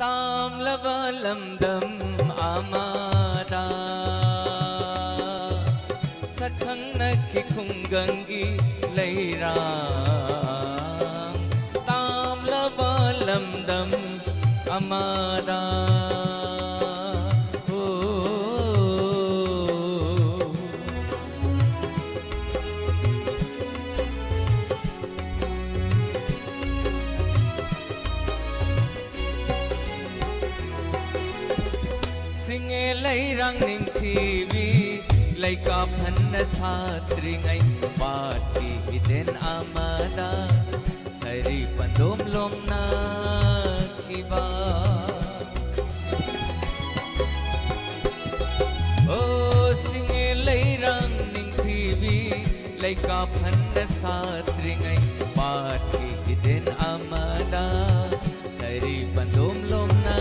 ꯇꯥꯝꯂꯕ ꯂꯝꯗꯝ ꯑꯃꯗ ꯁꯛꯈꯪꯅꯈꯤ ꯈꯨꯡꯒꯪꯒꯤ ꯂꯩꯔꯥꯡ ꯇꯥꯝꯂꯕ ꯂꯝꯗꯝ ꯑꯃꯗ Singe leirang ningthibi laika phanna satringai pati hiden amada sari pandom lomna kiba oh singe leirang ningthibi laika phanna satringai pati hiden amada sari pandom lomna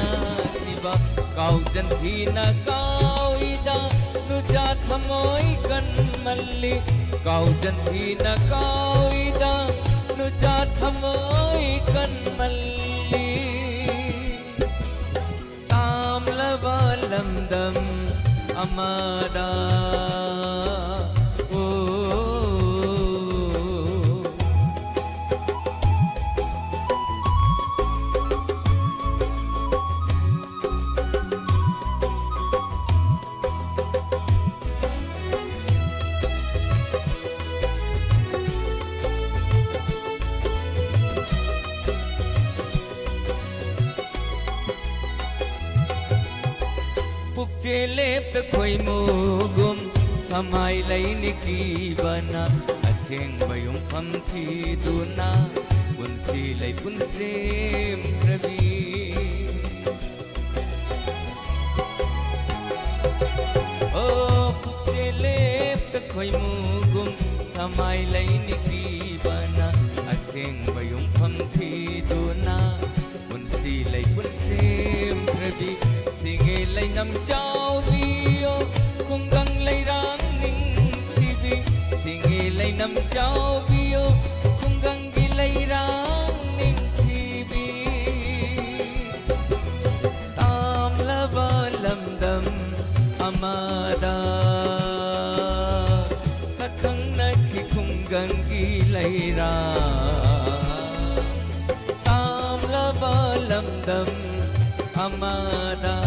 kiba Kau janthi na kau ida tuja thamoi kan malli Kau janthi na kau ida tuja thamoi kan malli Tamlaba lamdam amada Pukjelep ta khoi mugum samai lai niki bana aseng bayung pham thi duna punsi lai punsem krabi oh pukjelep ta khoi mugum samai lai niki bana aseng bayung pham thi duna punsi lai punsem krabi Singe lai nam chao biyo khunggang lai rang ning thibi Singe lai nam chao biyo khunggang gi lai rang ning thibi Tamlaba lamdam amada sakhang nakhi khunggang gi lai rang Tamlaba lamdam amada